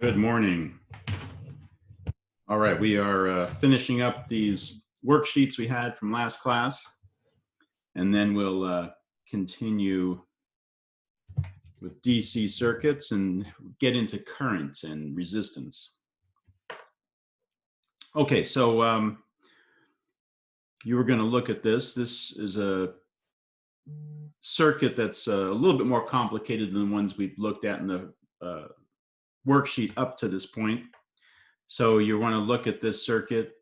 Good morning. All right, we are finishing up these worksheets we had from last class, and then we'll continue with DC circuits and get into current and resistance. Okay, so you were going to look at this. This is a circuit that's a little bit more complicated than the ones we've looked at in the worksheet up to this point. So you want to look at this circuit,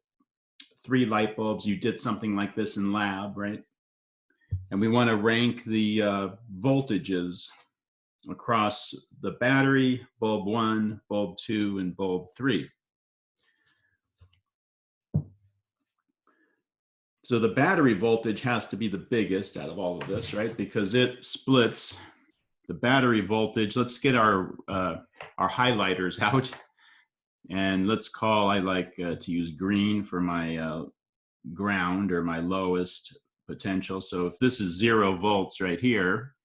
3 light bulbs. You did something like this in lab, right? And we want to rank the voltages across the battery, bulb 1, bulb 2, and bulb 3. So the battery voltage has to be the biggest out of all of this, right? Because it splits the battery voltage. Let's get our highlighters out. And let's call, I like to use green for my ground or my lowest potential. So if this is 0 volts right here,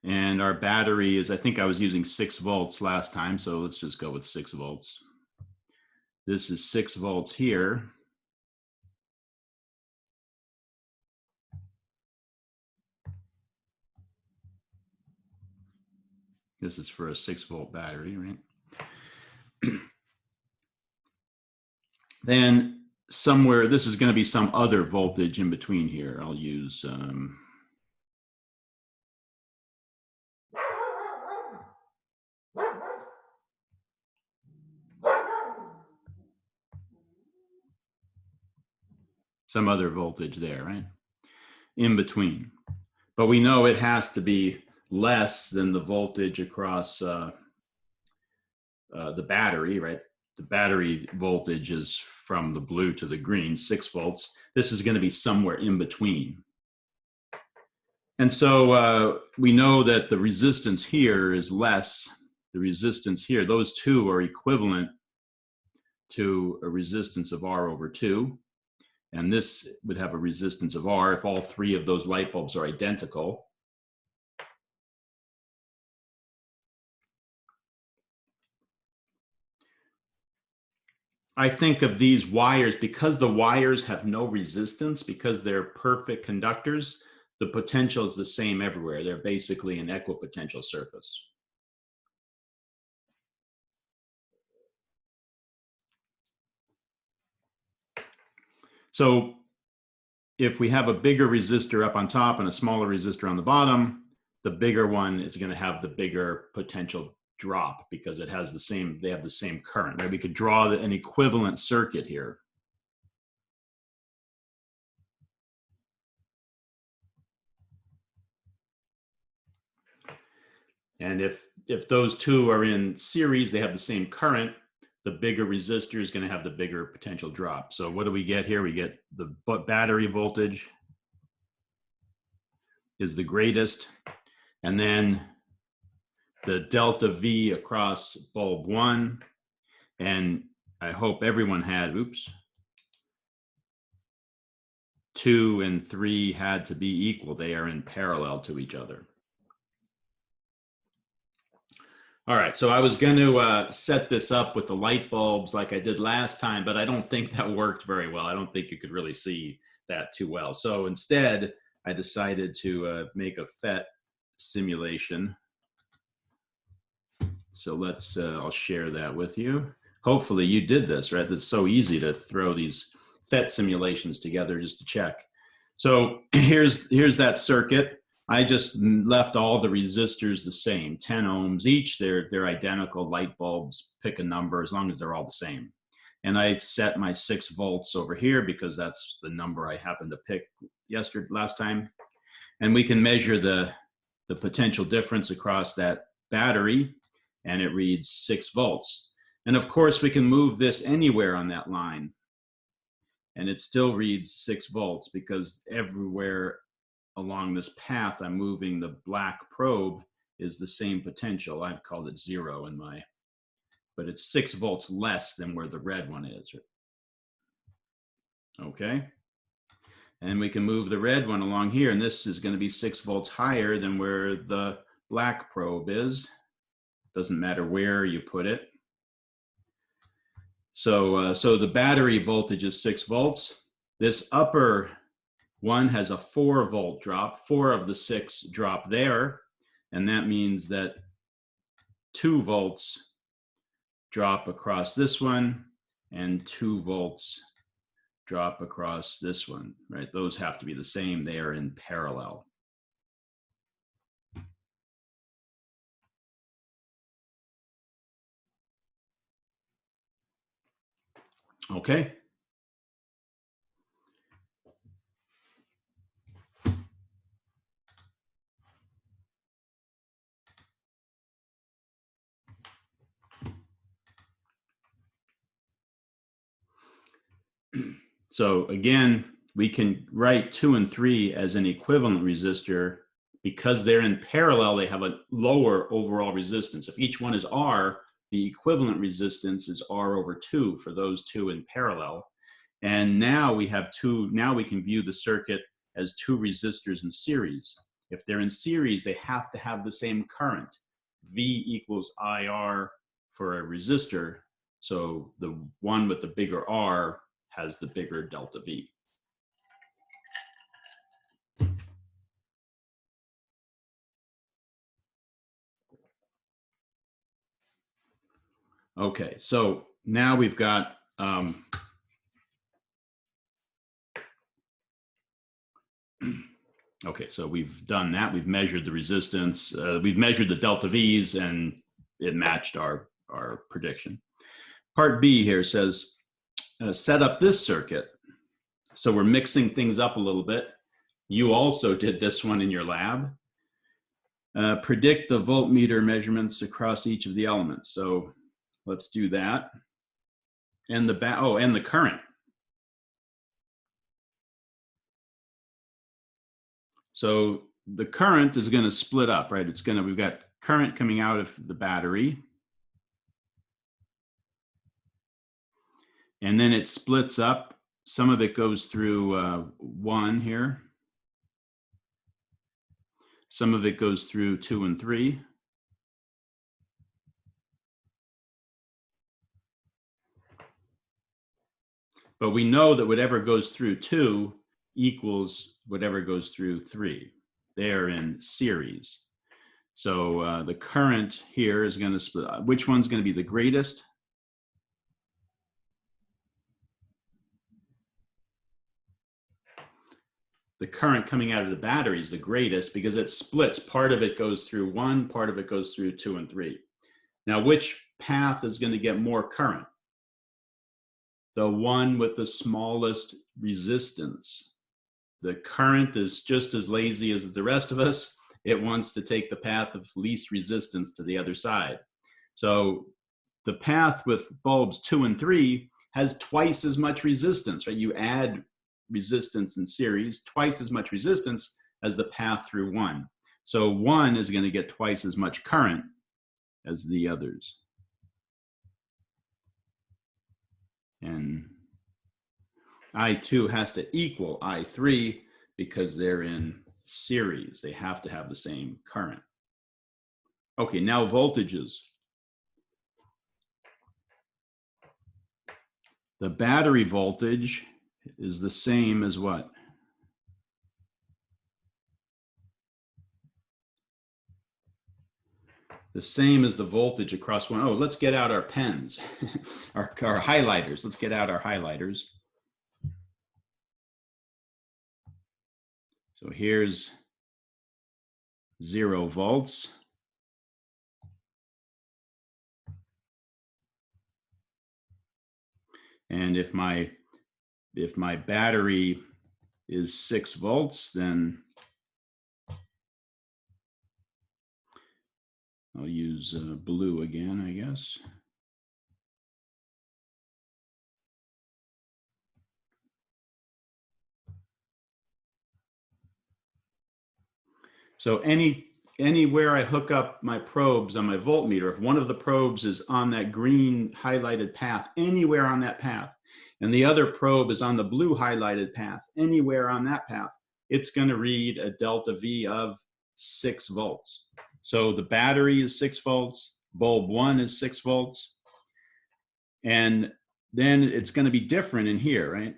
and our battery is, I think I was using 6 volts last time, so let's just go with 6 volts. This is 6 volts here. This is for a 6-volt battery, right? Then somewhere, this is going to be some other voltage in between here. I'll use some other voltage there, right? In between. But we know it has to be less than the voltage across the battery, right? The battery voltage is from the blue to the green, 6 volts. This is going to be somewhere in between. And so we know that the resistance here is less. The resistance here, those two are equivalent to a resistance of R over 2. And this would have a resistance of R if all 3 of those light bulbs are identical. I think of these wires, because the wires have no resistance, because they're perfect conductors, the potential is the same everywhere. They're basically an equipotential surface. So if we have a bigger resistor up on top and a smaller resistor on the bottom, the bigger one is going to have the bigger potential drop because it has the same, they have the same current, right? We could draw an equivalent circuit here. And if those two are in series, they have the same current, the bigger resistor is going to have the bigger potential drop. So what do we get here? We get the battery voltage is the greatest, and then the delta V across bulb 1, and I hope everyone had, 2 and 3 had to be equal. They are in parallel to each other. All right, so I was going to set this up with the light bulbs like I did last time, but I don't think that worked very well. I don't think you could really see that too well. So instead, I decided to make a Phet simulation. So let's, I'll share that with you. Hopefully you did this, right? It's so easy to throw these Phet simulations together just to check. So here's that circuit. I just left all the resistors the same, 10 ohms each. They're identical light bulbs, pick a number as long as they're all the same. And I set my 6 volts over here because that's the number I happened to pick last time. And we can measure the potential difference across that battery, and it reads 6 volts. And of course, we can move this anywhere on that line, and it still reads 6 volts because everywhere along this path I'm moving the black probe is the same potential. I've called it 0 in my, but it's 6 volts less than where the red one is. Okay. And we can move the red one along here, and this is going to be 6 volts higher than where the black probe is. Doesn't matter where you put it. So the battery voltage is 6 volts. This upper one has a 4 volt drop. 4 of the 6 drop there, and that means that 2 volts drop across this one, and 2 volts drop across this one, right? Those have to be the same. They are in parallel. Okay. So again, we can write 2 and 3 as an equivalent resistor. Because they're in parallel, they have a lower overall resistance. If each one is R, the equivalent resistance is R over 2 for those 2 in parallel. And now we have now we can view the circuit as 2 resistors in series. If they're in series, they have to have the same current. V equals IR for a resistor. So the one with the bigger R has the bigger delta V. Okay, so now we've got okay, so we've done that. We've measured the resistance. We've measured the delta V's, and it matched our prediction. Part B here says, set up this circuit. So we're mixing things up a little bit. You also did this one in your lab. Predict the voltmeter measurements across each of the elements. So let's do that. And and the current. So the current is going to split up, right? We've got current coming out of the battery. And then it splits up. Some of it goes through 1 here. Some of it goes through 2 and 3. But we know that whatever goes through 2 equals whatever goes through 3. They're in series. So the current here is going to split. Which one's going to be the greatest? The current coming out of the battery is the greatest because it splits. Part of it goes through 1, part of it goes through 2 and 3. Now, which path is going to get more current? The one with the smallest resistance. The current is just as lazy as the rest of us. It wants to take the path of least resistance to the other side. So the path with bulbs 2 and 3 has twice as much resistance, right? You add resistance in series, twice as much resistance as the path through 1. So 1 is going to get twice as much current as the others. And I2 has to equal I3 because they're in series. They have to have the same current. Okay, now voltages. The battery voltage is the same as what? The same as the voltage across 1. Oh, let's get out our pens, our highlighters. Let's get out our highlighters. So here's 0 volts. And if my battery is 6 volts, then I'll use blue again, I guess. So anywhere I hook up my probes on my voltmeter, if one of the probes is on that green highlighted path, anywhere on that path, and the other probe is on the blue highlighted path, anywhere on that path, it's going to read a delta V of 6 volts. So the battery is 6 volts, bulb 1 is 6 volts, and then it's going to be different in here, right?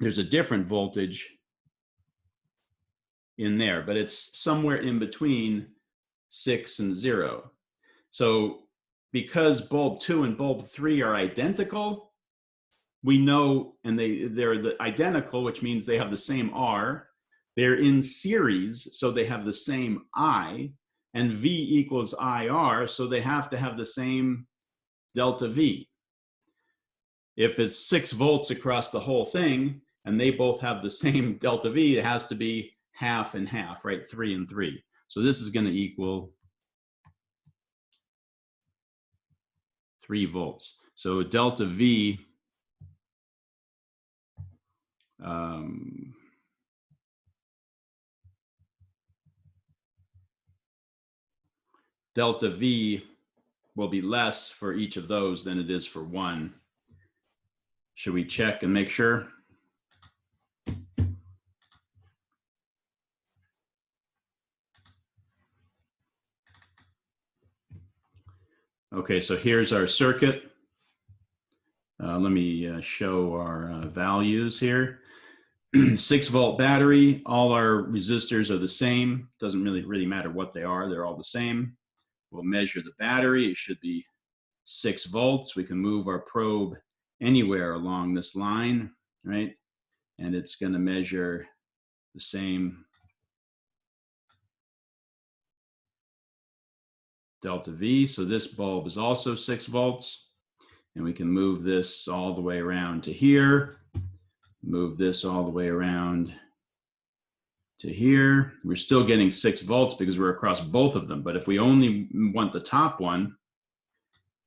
There's a different voltage in there, but it's somewhere in between 6 and 0. So because bulb 2 and bulb 3 are identical, we know, and they're identical, which means they have the same R. They're in series, so they have the same I, and V equals IR, so they have to have the same delta V. If it's 6 volts across the whole thing, and they both have the same delta V, it has to be half and half, right? 3 and 3. So this is going to equal 3 volts. So delta V delta V will be less for each of those than it is for one. Should we check and make sure? Okay, so here's our circuit. Let me show our values here. 6 volt battery, all our resistors are the same. Doesn't really matter what they are, they're all the same. We'll measure the battery, it should be 6 volts. We can move our probe anywhere along this line, right? And it's going to measure the same delta V. So this bulb is also 6 volts. And we can move this all the way around to here. Move this all the way around to here. We're still getting 6 volts because we're across both of them. But if we only want the top one,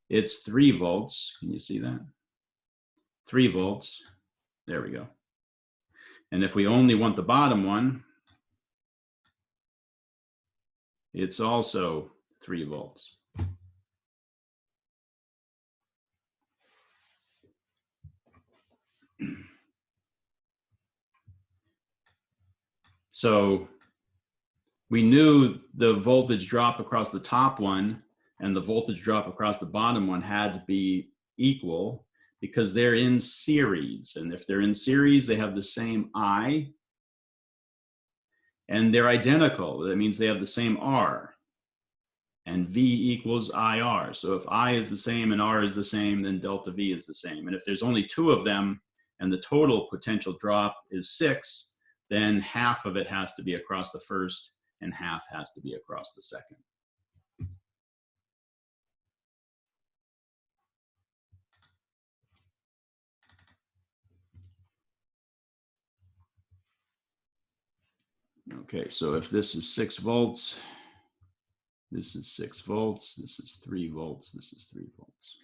it's 3 volts. Can you see that? 3 volts. There we go. And if we only want the bottom one, it's also 3 volts. So we knew the voltage drop across the top one and the voltage drop across the bottom one had to be equal because they're in series. And if they're in series, they have the same I and they're identical. That means they have the same R, and V equals IR. So if I is the same and R is the same, then delta V is the same. And if there's only 2 of them and the total potential drop is 6, then half of it has to be across the first and half has to be across the second. Okay, so if this is 6 volts, this is 6 volts, this is 3 volts, this is 3 volts.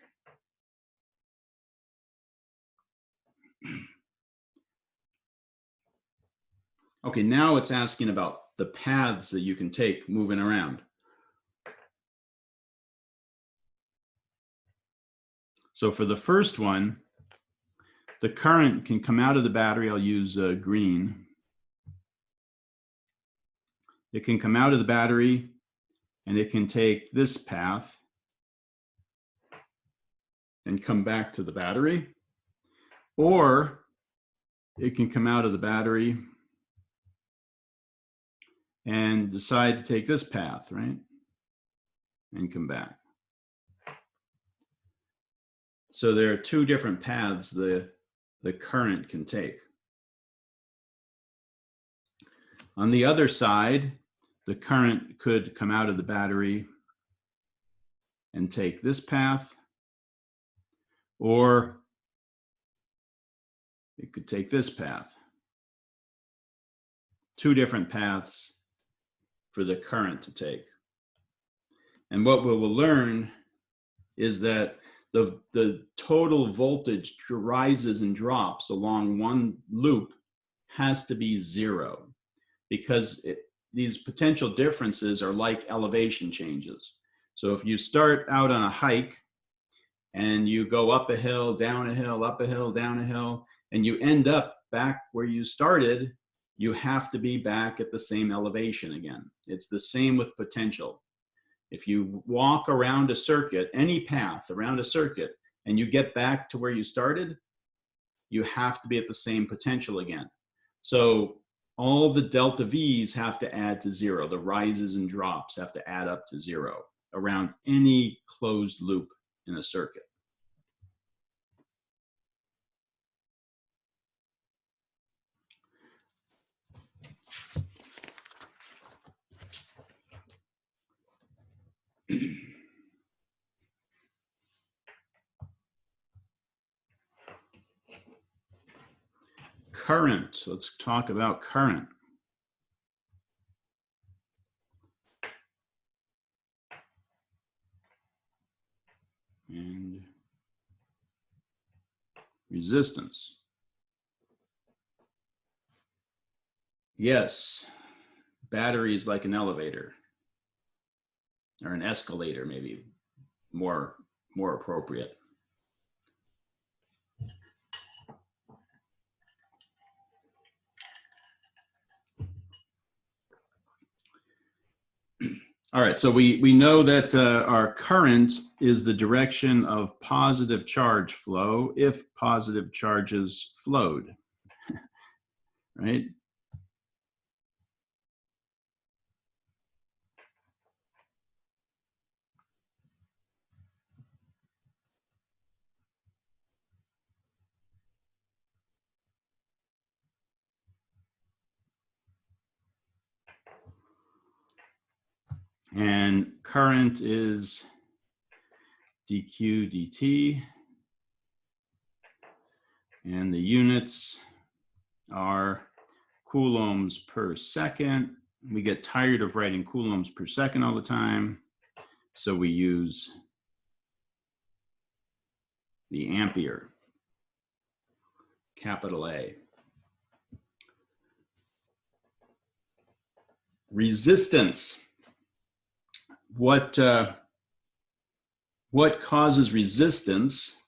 Okay, now it's asking about the paths that you can take moving around. So for the first one, the current can come out of the battery. I'll use green. It can come out of the battery and it can take this path and come back to the battery, or it can come out of the battery and decide to take this path, right? And come back. So there are 2 different paths the current can take. On the other side, the current could come out of the battery and take this path, or it could take this path. 2 different paths for the current to take. And what we will learn is that the total voltage rises and drops along one loop has to be 0, because these potential differences are like elevation changes. So if you start out on a hike and you go up a hill, down a hill, up a hill, down a hill, and you end up back where you started, you have to be back at the same elevation again. It's the same with potential. If you walk around a circuit, any path around a circuit, and you get back to where you started, you have to be at the same potential again. So all the delta V's have to add to zero. The rises and drops have to add up to zero around any closed loop in a circuit. Current, let's talk about current. And resistance. Yes, battery is like an elevator, or an escalator, maybe more appropriate. All right, so we know that our current is the direction of positive charge flow if positive charges flowed, right? And current is dq dt, and the units are coulombs per second. We get tired of writing coulombs per second all the time, so we use the ampere, capital A. Resistance. What causes resistance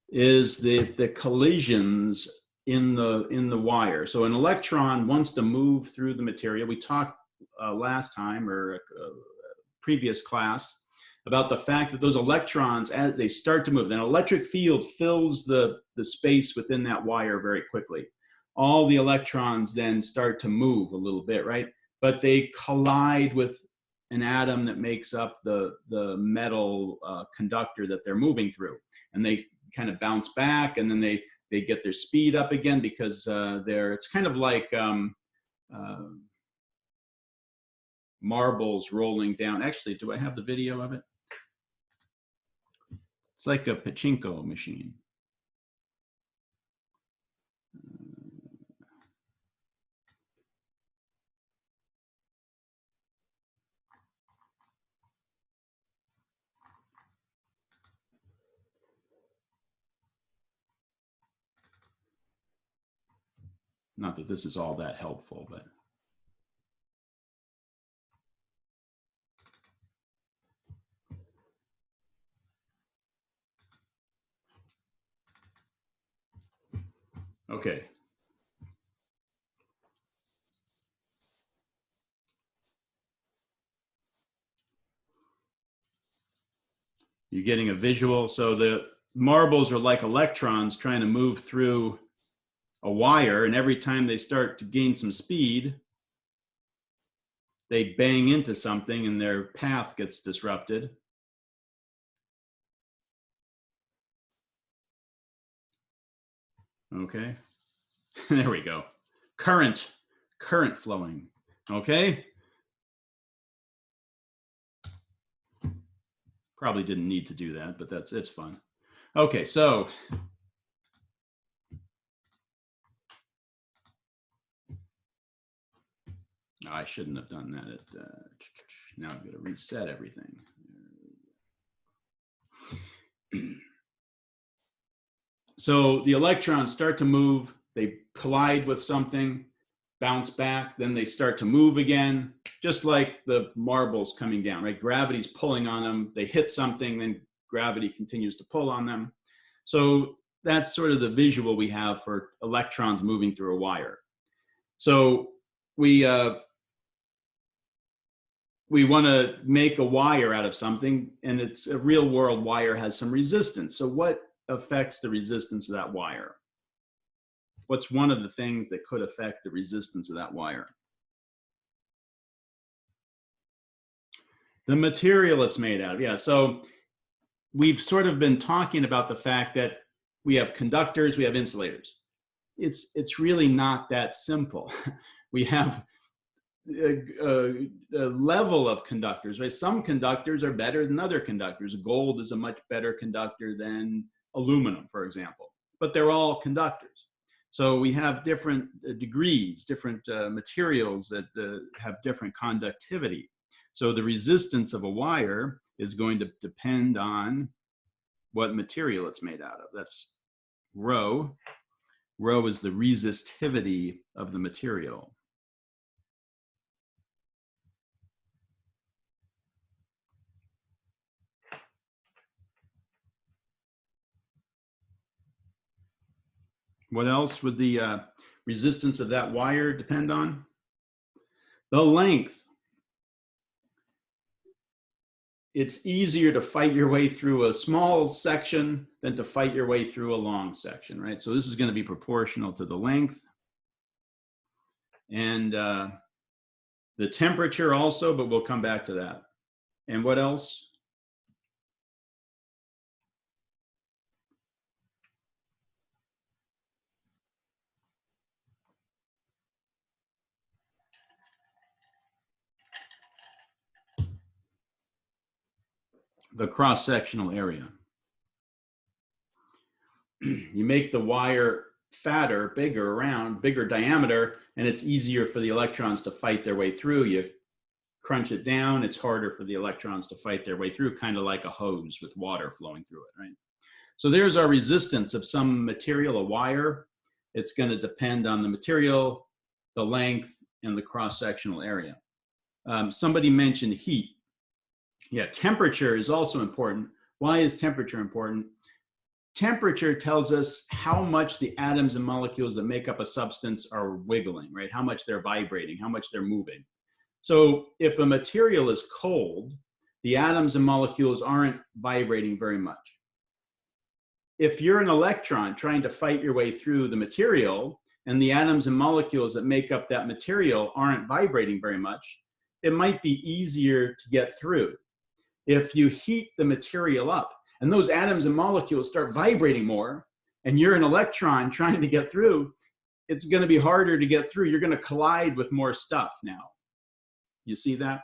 is the collisions in the wire. So an electron wants to move through the material. We talked last time, or previous class, about the fact that those electrons, as they start to move, an electric field fills the space within that wire very quickly. All the electrons then start to move a little bit, right? But they collide with an atom that makes up the metal conductor that they're moving through, and they kind of bounce back, and then they get their speed up again, because it's kind of like marbles rolling down. Actually, do I have the video of it? It's like a pachinko machine. Not that this is all that helpful, but. Okay. You're getting a visual. So the marbles are like electrons trying to move through a wire, and every time they start to gain some speed, they bang into something and their path gets disrupted. Okay, there we go. Current flowing, okay? Probably didn't need to do that, but it's fun. Okay, so I shouldn't have done that. Now I've got to reset everything. So the electrons start to move, they collide with something, bounce back, then they start to move again, just like the marbles coming down, right? Gravity's pulling on them, they hit something, then gravity continues to pull on them. So that's sort of the visual we have for electrons moving through a wire. So we want to make a wire out of something, and it's a real world wire has some resistance. So what affects the resistance of that wire? What's one of the things that could affect the resistance of that wire? The material it's made out of. Yeah, so we've sort of been talking about the fact that we have conductors, we have insulators. It's really not that simple. We have a level of conductors, right? Some conductors are better than other conductors. Gold is a much better conductor than aluminum, for example, but they're all conductors. So we have different degrees, different materials that have different conductivity. So the resistance of a wire is going to depend on what material it's made out of. That's rho. Rho is the resistivity of the material. What else would the resistance of that wire depend on? The length. It's easier to fight your way through a small section than to fight your way through a long section, right? So this is going to be proportional to the length. And the temperature also, but we'll come back to that. And what else? The cross-sectional area. You make the wire fatter, bigger, round, bigger diameter, and it's easier for the electrons to fight their way through. You crunch it down, it's harder for the electrons to fight their way through, kind of like a hose with water flowing through it, right? So there's our resistance of some material, a wire. It's going to depend on the material, the length, and the cross-sectional area. Somebody mentioned heat. Yeah, temperature is also important. Why is temperature important? Temperature tells us how much the atoms and molecules that make up a substance are wiggling, right? How much they're vibrating, how much they're moving. So if a material is cold, the atoms and molecules aren't vibrating very much. If you're an electron trying to fight your way through the material and the atoms and molecules that make up that material aren't vibrating very much, it might be easier to get through. If you heat the material up and those atoms and molecules start vibrating more, and you're an electron trying to get through, it's going to be harder to get through. You're going to collide with more stuff now. You see that?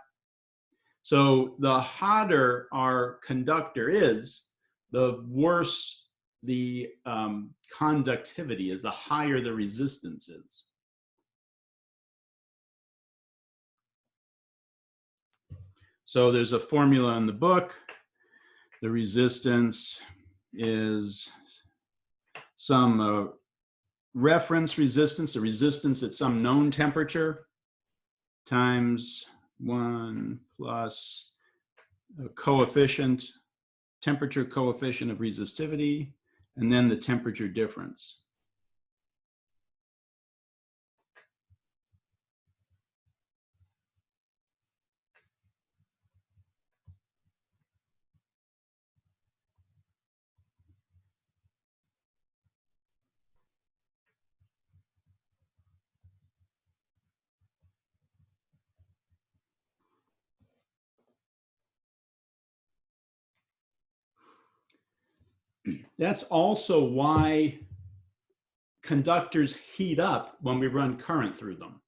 So the hotter our conductor is, the worse the conductivity is, the higher the resistance is. So there's a formula in the book. The resistance is some reference resistance, the resistance at some known temperature, times 1 plus a coefficient, temperature coefficient of resistivity, and then the temperature difference. That's also why conductors heat up when we run current through them.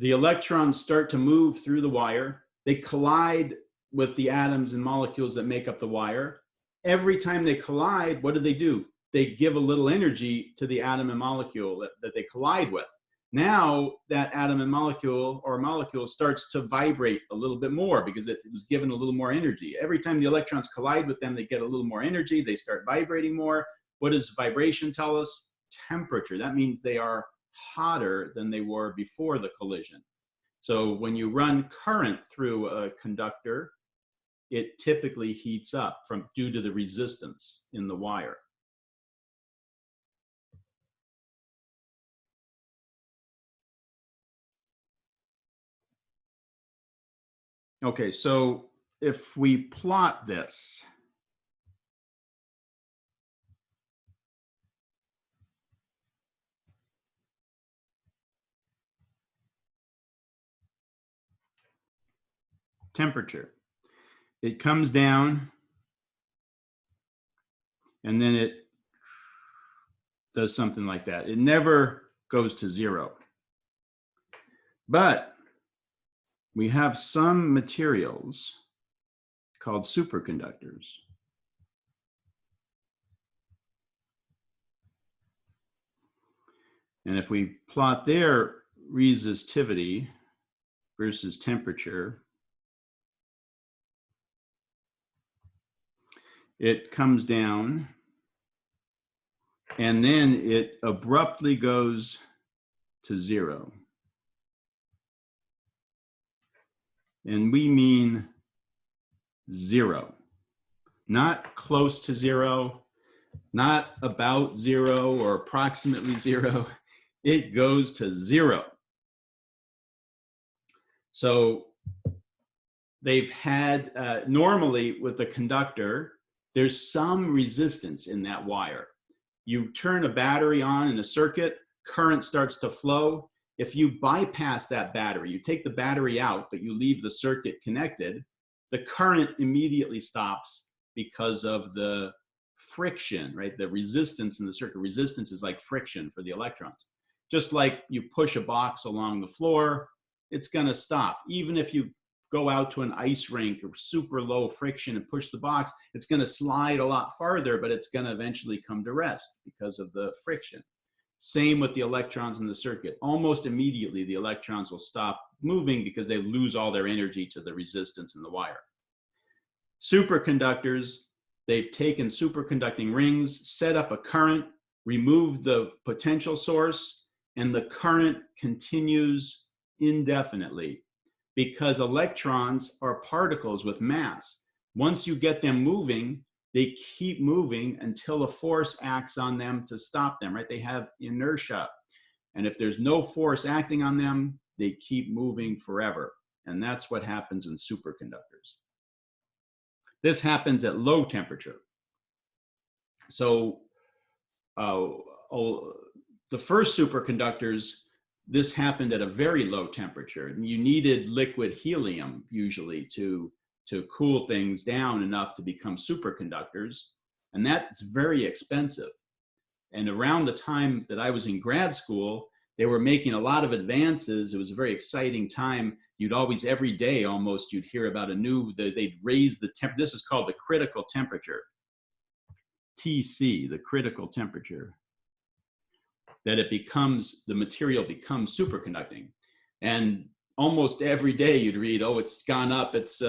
The electrons start to move through the wire. They collide with the atoms and molecules that make up the wire. Every time they collide, what do? They give a little energy to the atom and molecule that they collide with. Now that atom and molecule or molecule starts to vibrate a little bit more because it was given a little more energy. Every time the electrons collide with them, they get a little more energy. They start vibrating more. What does vibration tell us? Temperature. That means they are hotter than they were before the collision. So when you run current through a conductor, it typically heats up due to the resistance in the wire. Okay, so if we plot this, temperature, it comes down and then it does something like that. It never goes to zero. But we have some materials called superconductors. And if we plot their resistivity versus temperature, it comes down and then it abruptly goes to zero. And we mean zero, not close to zero, not about zero or approximately zero. It goes to zero. So they've had, normally with a conductor, there's some resistance in that wire. You turn a battery on in a circuit, current starts to flow. If you bypass that battery, you take the battery out, but you leave the circuit connected, the current immediately stops because of the friction, right? The resistance in the circuit. Resistance is like friction for the electrons. Just like you push a box along the floor, it's going to stop. Even if you go out to an ice rink or super low friction and push the box, it's going to slide a lot farther, but it's going to eventually come to rest because of the friction. Same with the electrons in the circuit. Almost immediately, the electrons will stop moving because they lose all their energy to the resistance in the wire. Superconductors, they've taken superconducting rings, set up a current, removed the potential source, and the current continues indefinitely because electrons are particles with mass. Once you get them moving, they keep moving until a force acts on them to stop them, right? They have inertia. And if there's no force acting on them, they keep moving forever. And that's what happens in superconductors. This happens at low temperature. So the first superconductors, this happened at a very low temperature. And you needed liquid helium usually to cool things down enough to become superconductors. And that's very expensive. And around the time that I was in grad school, they were making a lot of advances. It was a very exciting time. You'd always, every day almost, you'd hear about a new, they'd raise the temperature. This is called the critical temperature, TC, the critical temperature, that it becomes, the material becomes superconducting. And almost every day you'd read, oh, it's gone up, it's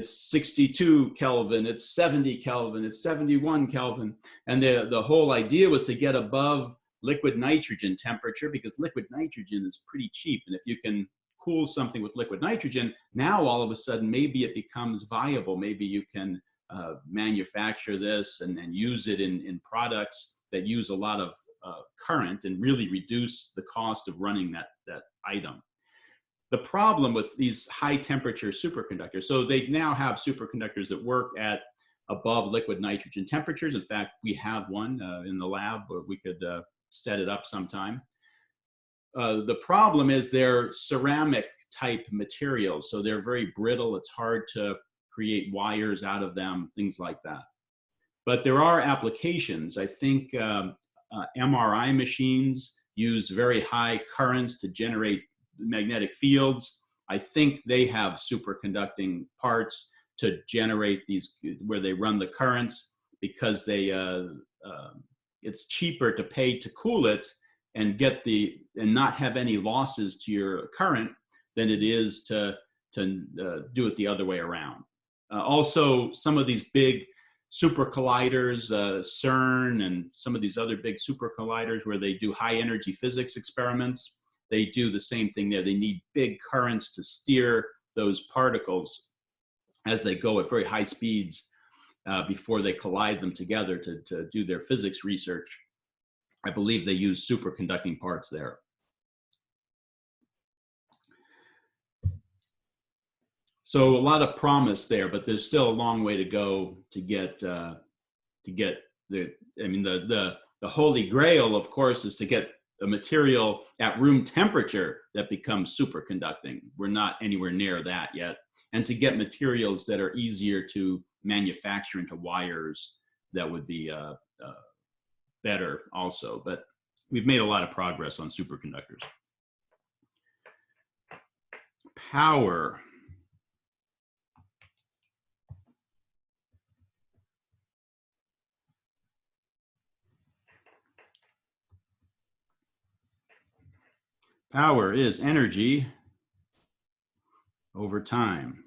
62 Kelvin, it's 70 Kelvin, it's 71 Kelvin. And the whole idea was to get above liquid nitrogen temperature because liquid nitrogen is pretty cheap. And if you can cool something with liquid nitrogen, now all of a sudden maybe it becomes viable. Maybe you can manufacture this and use it in products that use a lot of current and really reduce the cost of running that item. The problem with these high temperature superconductors, so they now have superconductors that work at above liquid nitrogen temperatures. In fact, we have one in the lab, but we could set it up sometime. The problem is they're ceramic type materials, so they're very brittle. It's hard to create wires out of them, things like that. But there are applications. I think MRI machines use very high currents to generate magnetic fields. I think they have superconducting parts to generate these, where they run the currents, because they it's cheaper to pay to cool it and and not have any losses to your current than it is to do it the other way around. Also, some of these big super colliders, CERN and some of these other big super colliders where they do high energy physics experiments, they do the same thing there. They need big currents to steer those particles. as they go at very high speeds before they collide them together to do their physics research. I believe they use superconducting parts there. So a lot of promise there, but there's still a long way to go to get the, I mean, the holy grail, of course, is to get a material at room temperature that becomes superconducting. We're not anywhere near that yet. And to get materials that are easier to manufacture into wires, that would be better also. But we've made a lot of progress on superconductors. Power. Power is energy over time,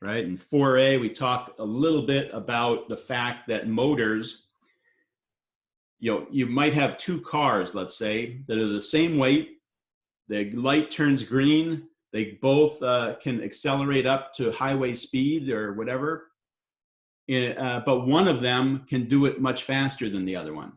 right? In 4a, we talk a little bit about the fact that motors, you might have two cars, let's say, that are the same weight. The light turns green. They both can accelerate up to highway speed or whatever, but one of them can do it much faster than the other one.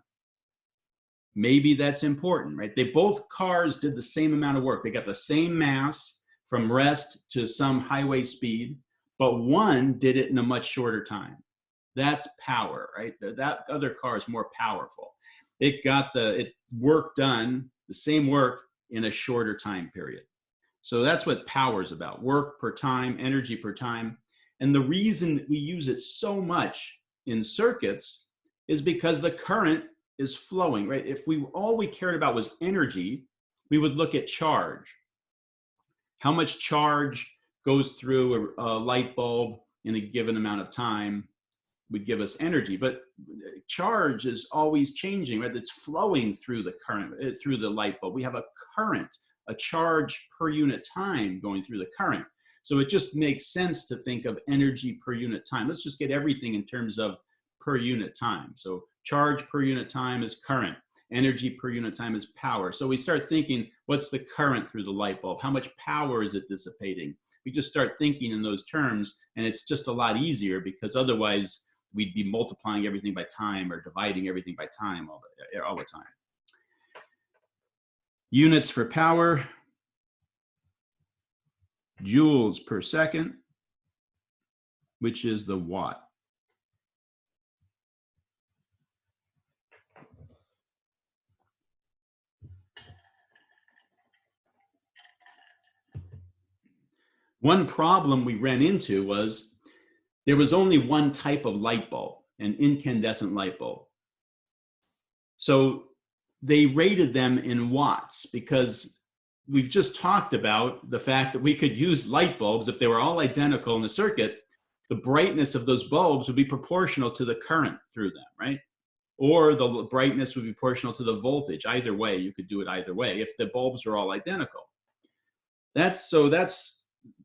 Maybe that's important, right? They both cars did the same amount of work. They got the same mass from rest to some highway speed, but one did it in a much shorter time. That's power, right? That other car is more powerful. It got the work done, the same work in a shorter time period. So that's what power is about: work per time, energy per time. And the reason we use it so much in circuits is because the current is flowing, right? If all we cared about was energy, we would look at charge. How much charge goes through a light bulb in a given amount of time would give us energy. But charge is always changing, right? It's flowing through the current, through the light bulb. We have a current, a charge per unit time going through the current. So it just makes sense to think of energy per unit time. Let's just get everything in terms of per unit time. So charge per unit time is current. Energy per unit time is power. So we start thinking, what's the current through the light bulb? How much power is it dissipating? We just start thinking in those terms, and it's just a lot easier, because otherwise we'd be multiplying everything by time or dividing everything by time all the time. Units for power: joules per second, which is the watt. One problem we ran into was there was only one type of light bulb, an incandescent light bulb. So they rated them in watts, because we've just talked about the fact that we could use light bulbs. If they were all identical in the circuit, the brightness of those bulbs would be proportional to the current through them, right? Or the brightness would be proportional to the voltage. Either way, you could do it either way if the bulbs are all identical.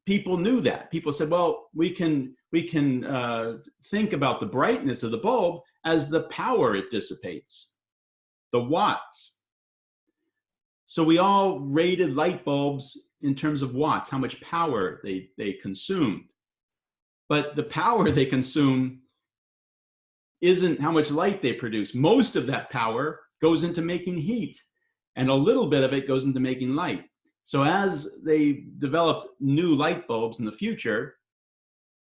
People knew that. People said, well, we can think about the brightness of the bulb as the power it dissipates, the watts. So we all rated light bulbs in terms of watts, how much power they consumed. But the power they consume isn't how much light they produce. Most of that power goes into making heat, and a little bit of it goes into making light. So as they developed new light bulbs in the future,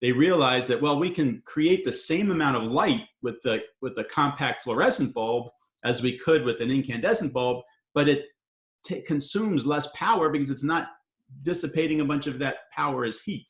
they realized that, well, we can create the same amount of light with the compact fluorescent bulb as we could with an incandescent bulb, but it consumes less power because it's not dissipating a bunch of that power as heat.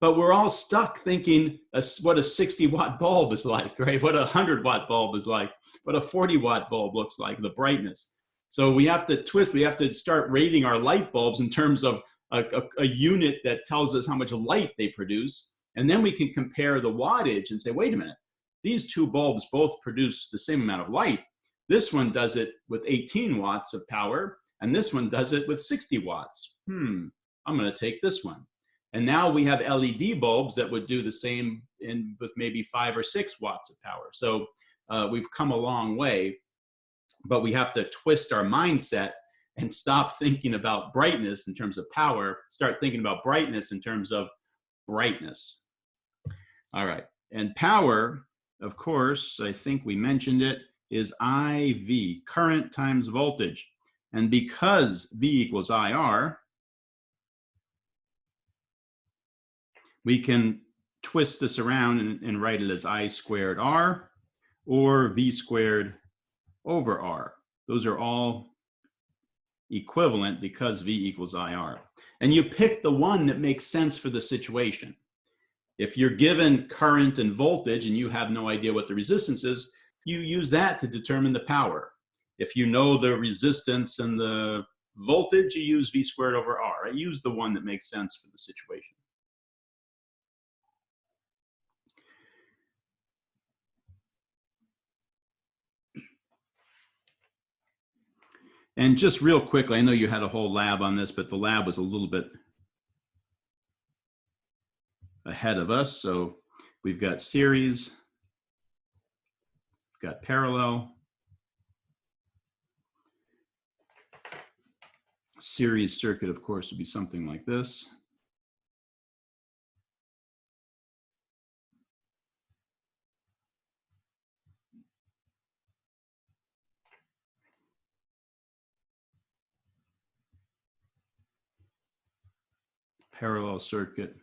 But we're all stuck thinking what a 60-watt bulb is like, right? What a 100-watt bulb is like, what a 40-watt bulb looks like, the brightness. So we have to twist, we have to start rating our light bulbs in terms of a unit that tells us how much light they produce. And then we can compare the wattage and say, wait a minute, these two bulbs both produce the same amount of light. This one does it with 18 watts of power, and this one does it with 60 watts. I'm going to take this one. And now we have LED bulbs that would do the same with maybe 5 or 6 watts of power. So we've come a long way. But we have to twist our mindset and stop thinking about brightness in terms of power, start thinking about brightness in terms of brightness. All right, and power, of course, I think we mentioned it, is IV, current times voltage. And because V equals IR, we can twist this around and write it as I squared R or V squared over R. Those are all equivalent because V equals IR. And you pick the one that makes sense for the situation. If you're given current and voltage and you have no idea what the resistance is, you use that to determine the power. If you know the resistance and the voltage, you use V squared over R. I use the one that makes sense for the situation. And just real quickly, I know you had a whole lab on this, but the lab was a little bit ahead of us. So we've got series, we've got parallel. Series circuit, of course, would be something like this. Parallel circuit.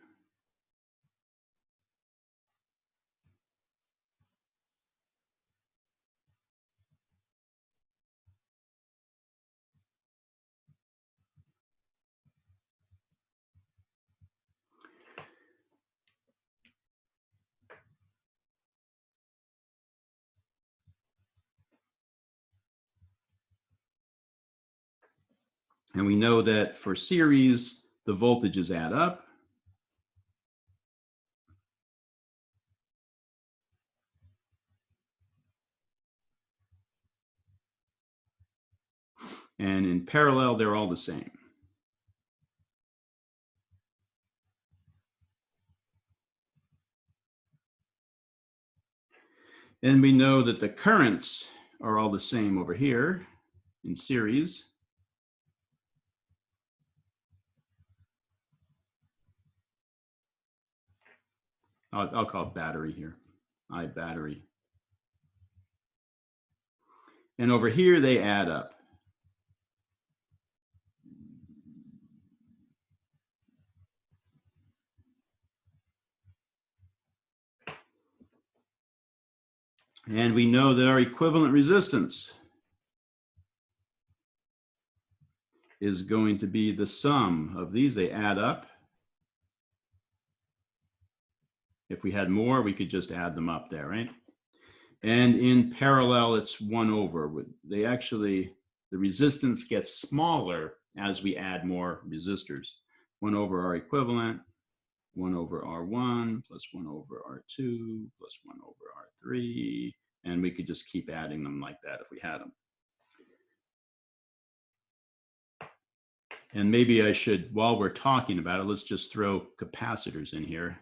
And we know that for series, the voltages add up. And in parallel, they're all the same. And we know that the currents are all the same over here in series. I'll call it battery here, I battery. And over here, they add up. And we know that our equivalent resistance is going to be the sum of these. They add up. If we had more, we could just add them up there, right? And in parallel, it's 1 over. They actually, the resistance gets smaller as we add more resistors. 1 over R equivalent, 1 over R1, plus 1 over R2, plus 1 over R3. And we could just keep adding them like that if we had them. And maybe I should, while we're talking about it, let's just throw capacitors in here.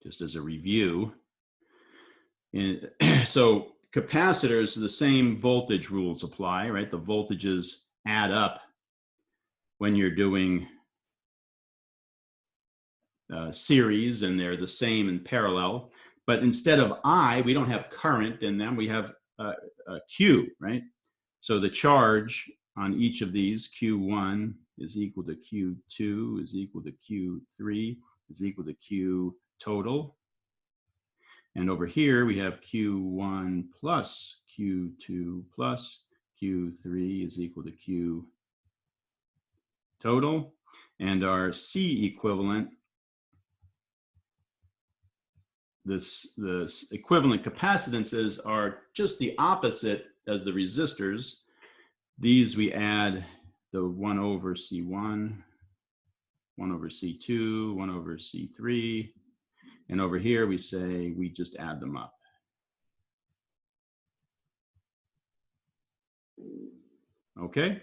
Just as a review. And so capacitors, the same voltage rules apply, right? The voltages add up when you're doing series, and they're the same in parallel. But instead of I, we don't have current in them, we have a Q, right? So the charge on each of these, Q1 is equal to Q2 is equal to Q3 is equal to Q total. And over here, we have Q1 plus Q2 plus Q3 is equal to Q total. And our C equivalent, the equivalent capacitances are just the opposite as the resistors. These we add the 1 over C1, 1 over C2, 1 over C3. And over here, we say we just add them up. Okay?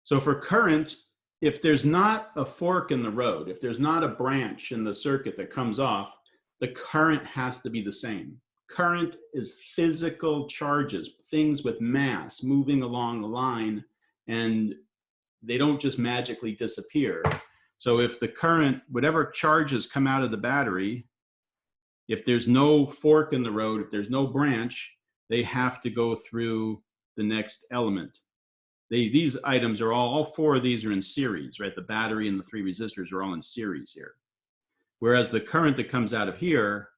So for current, if there's not a fork in the road, if there's not a branch in the circuit that comes off, the current has to be the same. Current is physical charges, things with mass moving along a line, and they don't just magically disappear. So if the current, whatever charges come out of the battery, if there's no fork in the road, if there's no branch, they have to go through the next element. These items are all four of these are in series, right? The battery and the three resistors are all in series here. Whereas the current that comes out of here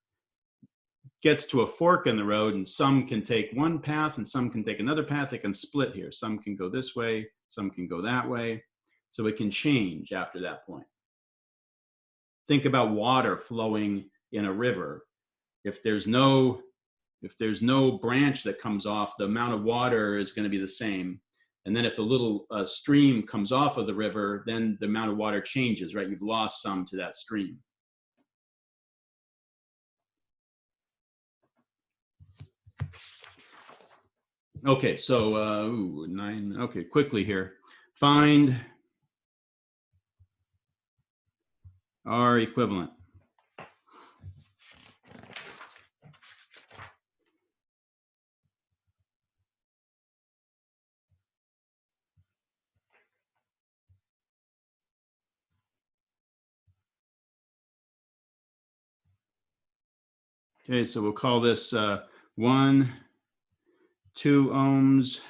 gets to a fork in the road, and some can take one path and some can take another path. It can split here. Some can go this way, some can go that way. So it can change after that point. Think about water flowing in a river. If there's no branch that comes off, the amount of water is going to be the same. And then if a little stream comes off of the river, then the amount of water changes, right? You've lost some to that stream. Okay, so 9, okay, quickly here. Find R equivalent. Okay, so we'll call this 1, 2 ohms,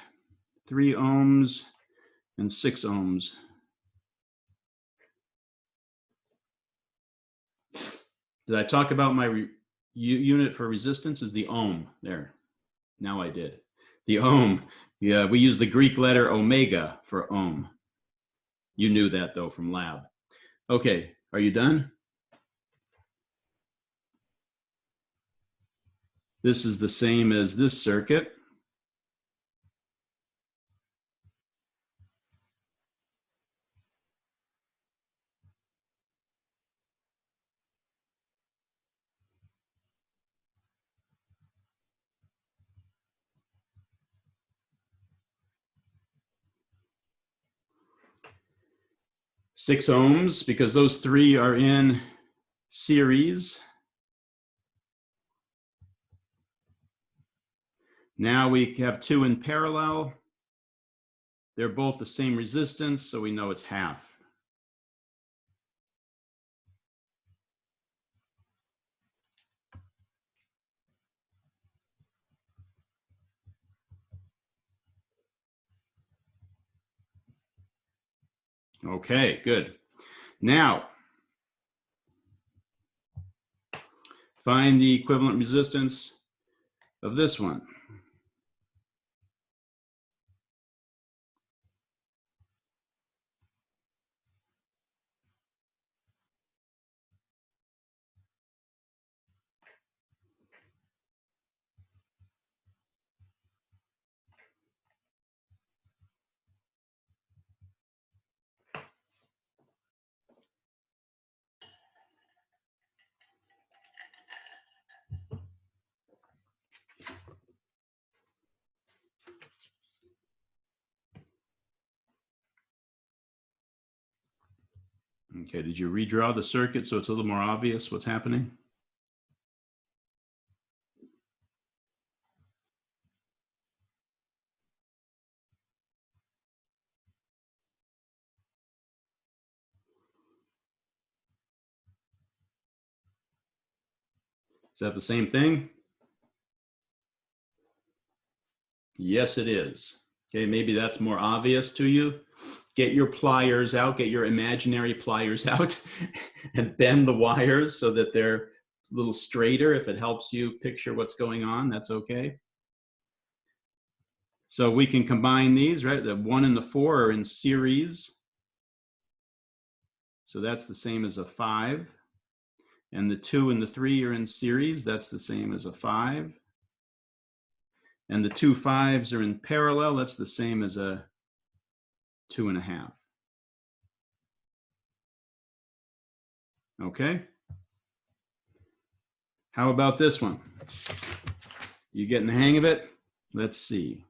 3 ohms, and 6 ohms. Did I talk about my unit for resistance is the ohm there? Now I did. The ohm, yeah, we use the Greek letter omega for ohm. You knew that though from lab. Okay, are you done? This is the same as this circuit. Six ohms, because those three are in series. Now we have two in parallel. They're both the same resistance, so we know it's half. Okay, good. Now, find the equivalent resistance of this one. Okay, did you redraw the circuit so it's a little more obvious what's happening? Is that the same thing? Yes, it is. Okay, maybe that's more obvious to you. Get your pliers out, get your imaginary pliers out and bend the wires so that they're a little straighter. If it helps you picture what's going on, that's okay. So we can combine these, right? The 1 and the 4 are in series. So that's the same as a 5. And the 2 and the 3 are in series. That's the same as a 5. And the 2 5s are in parallel. That's the same as a 2.5. Okay. How about this one? You getting the hang of it? Let's see.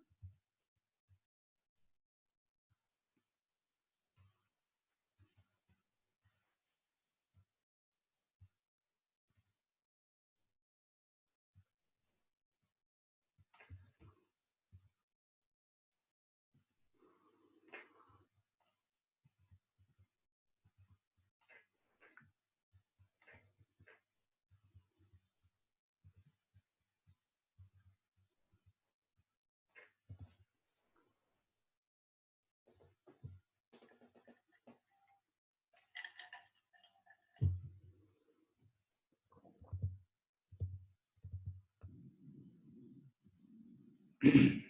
You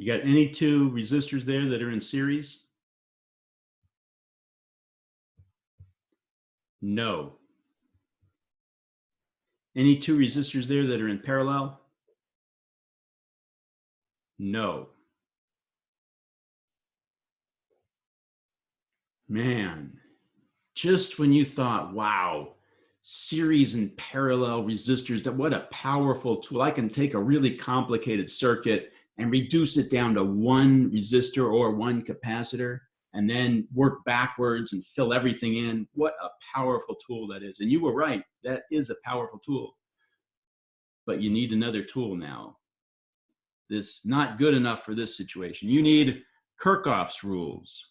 got any two resistors there that are in series? No. Any two resistors there that are in parallel? No. Man, just when you thought, wow, series and parallel resistors, that what a powerful tool. I can take a really complicated circuit and reduce it down to one resistor or one capacitor and then work backwards and fill everything in. What a powerful tool that is. And you were right, that is a powerful tool. But you need another tool now. This not good enough for this situation. You need Kirchhoff's rules.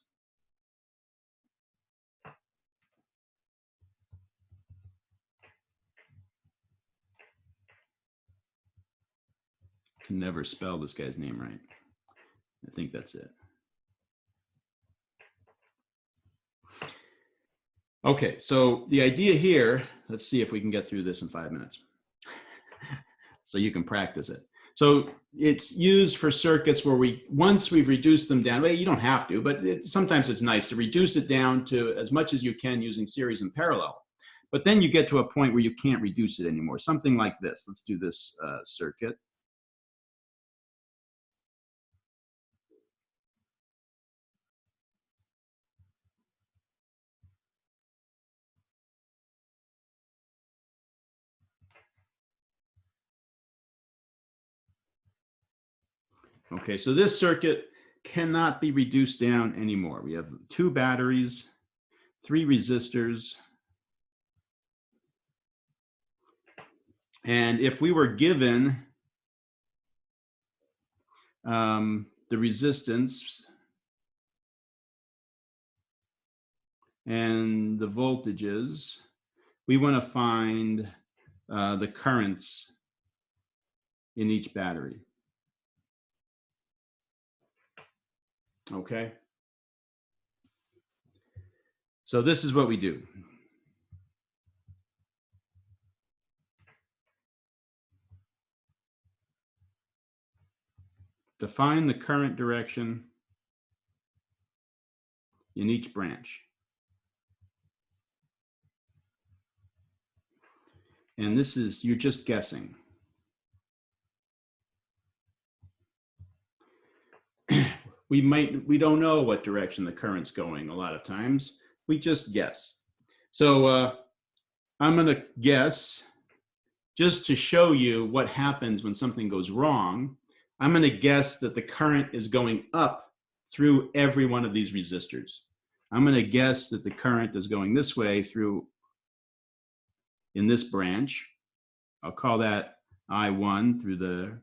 Can never spell this guy's name right. I think that's it. Okay, so the idea here, let's see if we can get through this in 5 minutes. So you can practice it. So it's used for circuits where once we've reduced them down, well, you don't have to, but sometimes it's nice to reduce it down to as much as you can using series and parallel. But then you get to a point where you can't reduce it anymore. Something like this. Let's do this circuit. Okay, so this circuit cannot be reduced down anymore. We have 2 batteries, 3 resistors. And if we were given the resistance and the voltages, we want to find the currents in each battery. Okay. So this is what we do. Define the current direction in each branch. And this is, you're just guessing. We don't know what direction the current's going a lot of times. We just guess. So I'm going to guess, just to show you what happens when something goes wrong, I'm going to guess that the current is going up through every one of these resistors. I'm going to guess that the current is going this way through in this branch. I'll call that I1 through the,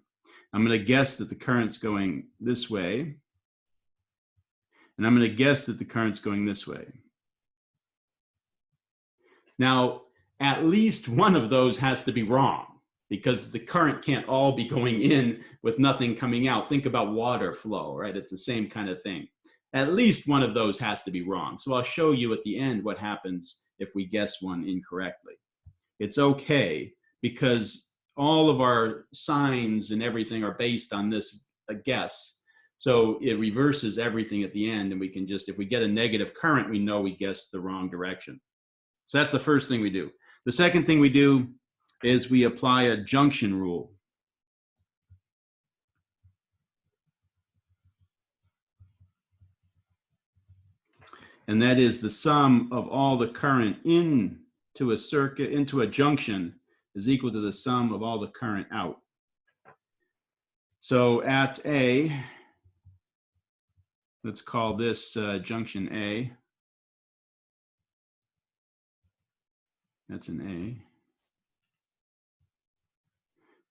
I'm going to guess that the current's going this way. And I'm going to guess that the current's going this way. Now, at least one of those has to be wrong because the current can't all be going in with nothing coming out. Think about water flow, right? It's the same kind of thing. At least one of those has to be wrong. So I'll show you at the end what happens if we guess one incorrectly. It's okay because all of our signs and everything are based on this guess. So it reverses everything at the end, and we can just, if we get a negative current, we know we guessed the wrong direction. So that's the first thing we do. The second thing we do is we apply a junction rule. And that is the sum of all the current into a circuit, into a junction, is equal to the sum of all the current out. So at A, let's call this junction A. That's an A.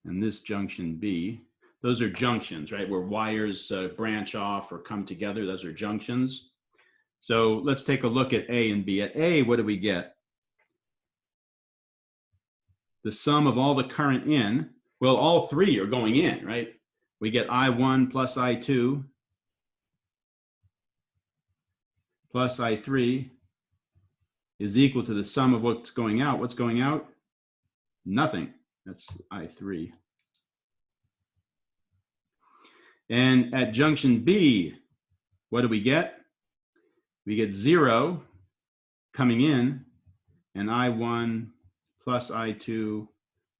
And this junction B. Those are junctions, right? Where wires branch off or come together. Those are junctions. So let's take a look at A and B. At A, what do we get? The sum of all the current in. Well, all 3 are going in, right? we get I1 plus I2 plus I3 is equal to the sum of what's going out. What's going out? Nothing. That's I3. And at junction B, what do we get? We get 0 coming in, and I1 plus I2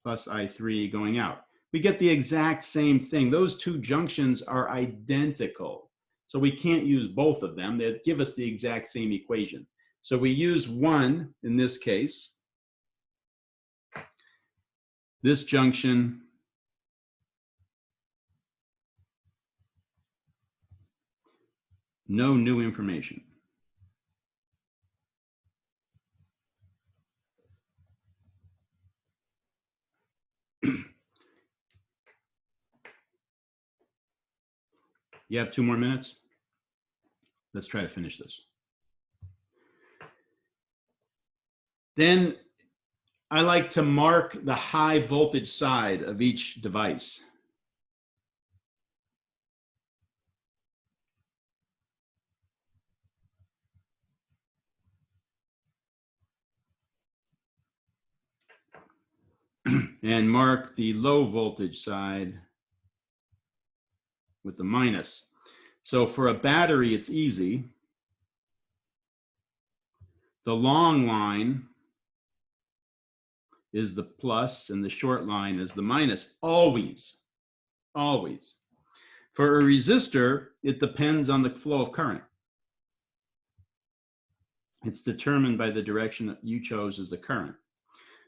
plus I3 going out. We get the exact same thing. Those two junctions are identical. So we can't use both of them. They give us the exact same equation. So we use 1 in this case. This junction no new information. You have 2 more minutes? Let's try to finish this. Then I like to mark the high voltage side of each device. And mark the low voltage side with the minus. So for a battery, it's easy. The long line is the plus and the short line is the minus, always, always. For a resistor, it depends on the flow of current. It's determined by the direction that you chose as the current.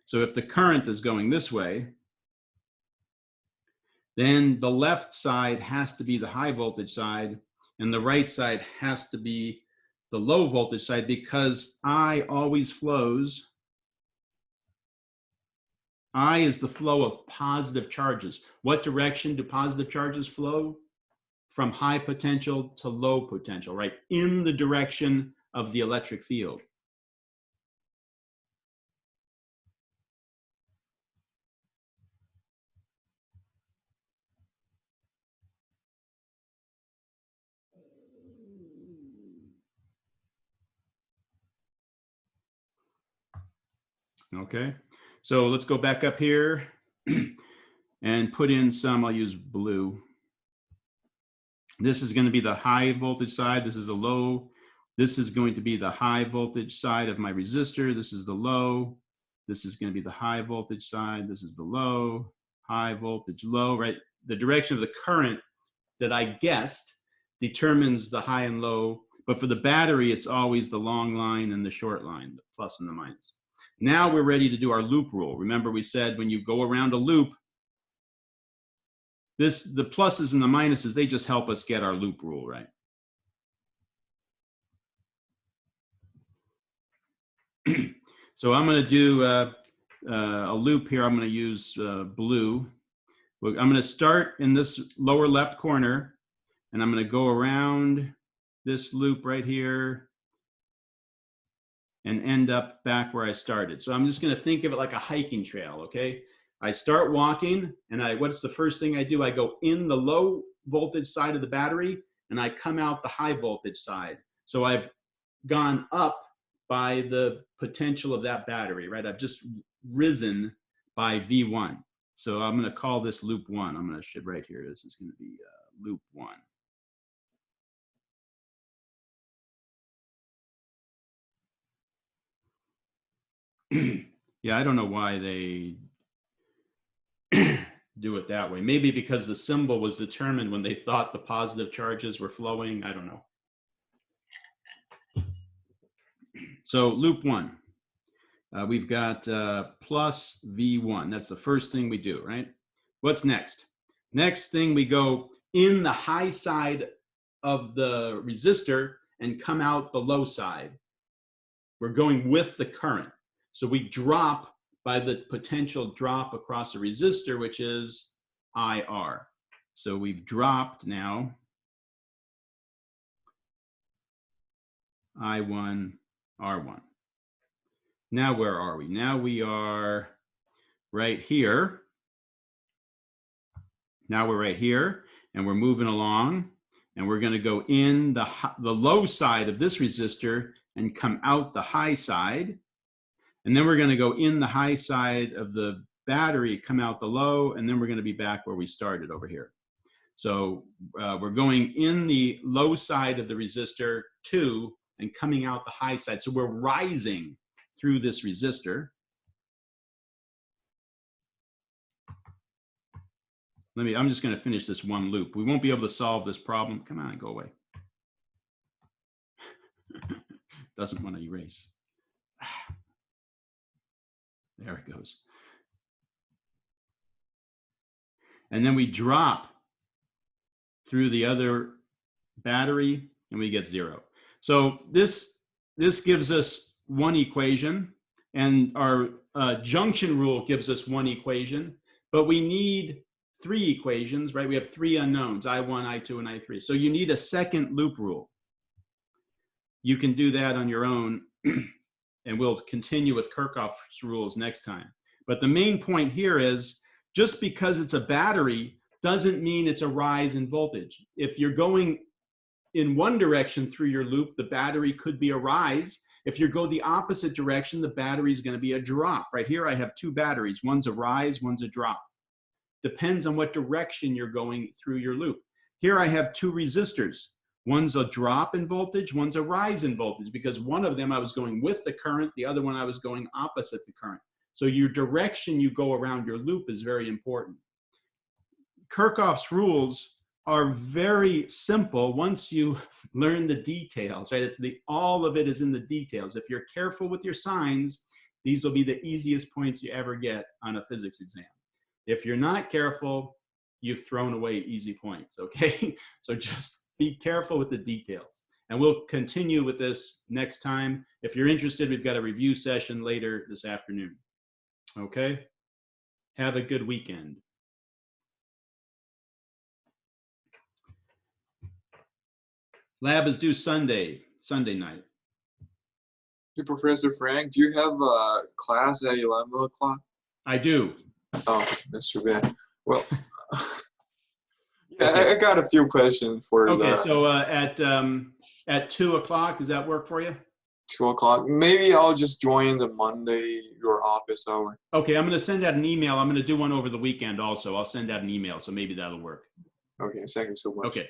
So if the current is going this way, then the left side has to be the high voltage side and the right side has to be the low voltage side, because I always flows. I is the flow of positive charges. What direction do positive charges flow? From high potential to low potential, right? In the direction of the electric field. Okay, so let's go back up here and put in some, I'll use blue. This is going to be the high voltage side. This is the low. This is going to be the high voltage side of my resistor. This is the low. This is going to be the high voltage side. This is the low, high voltage, low, right? The direction of the current that I guessed determines the high and low. But for the battery, it's always the long line and the short line, the plus and the minus. Now we're ready to do our loop rule. Remember, we said when you go around a loop, the pluses and the minuses, they just help us get our loop rule right. So I'm going to do a loop here. I'm going to use blue. I'm going to start in this lower left corner, and I'm going to go around this loop right here and end up back where I started. So I'm just going to think of it like a hiking trail, okay? I start walking, and what's the first thing I do? I go in the low voltage side of the battery, and I come out the high voltage side. So I've gone up by the potential of that battery, right? I've just risen by V1. So I'm going to call this loop 1. I'm going to should right here. This is going to be loop 1. Yeah, I don't know why they do it that way. Maybe because the symbol was determined when they thought the positive charges were flowing. I don't know. So loop 1, we've got plus V1. That's the first thing we do, right? What's next? Next thing, we go in the high side of the resistor and come out the low side. We're going with the current. So we drop by the potential drop across the resistor, which is IR. So we've dropped now I1, R1. Now where are we? Now we are right here. Now we're right here. and we're moving along, and we're going to go in the low side of this resistor and come out the high side. And then we're going to go in the high side of the battery, come out the low, and then we're going to be back where we started over here. So we're going in the low side of the resistor 2 and coming out the high side. So we're rising through this resistor. I'm just going to finish this one loop. We won't be able to solve this problem. Come on, go away. Doesn't want to erase. There it goes. And then we drop through the other battery and we get 0. So this gives us one equation, and our junction rule gives us one equation, but we need 3 equations, right? We have 3 unknowns, I1, I2, and I3. So you need a second loop rule. You can do that on your own, and we'll continue with Kirchhoff's rules next time. But the main point here is, just because it's a battery doesn't mean it's a rise in voltage. If you're going in one direction through your loop, the battery could be a rise. If you go the opposite direction, the battery is going to be a drop. Right here I have 2 batteries. One's a rise, one's a drop. Depends on what direction you're going through your loop. Here I have 2 resistors. One's a drop in voltage, one's a rise in voltage, because one of them I was going with the current, the other one I was going opposite the current. So your direction you go around your loop is very important. Kirchhoff's rules are very simple once you learn the details, right? All of it is in the details. If you're careful with your signs, these will be the easiest points you ever get on a physics exam. If you're not careful, you've thrown away easy points, okay? So just be careful with the details. And we'll continue with this next time. If you're interested, we've got a review session later this afternoon. Okay? Have a good weekend. Lab is due Sunday night. Hey, Professor Frank, do you have a class at 11 o'clock? I do. Oh, that's too bad. Well, yeah, okay. I got a few questions for you. Okay, so at 2 o'clock, does that work for you? 2 o'clock. Maybe I'll just join the Monday, your office hour. Okay, I'm going to send out an email. I'm going to do one over the weekend also. I'll send out an email, so maybe that'll work. Okay, thank you so much. Okay.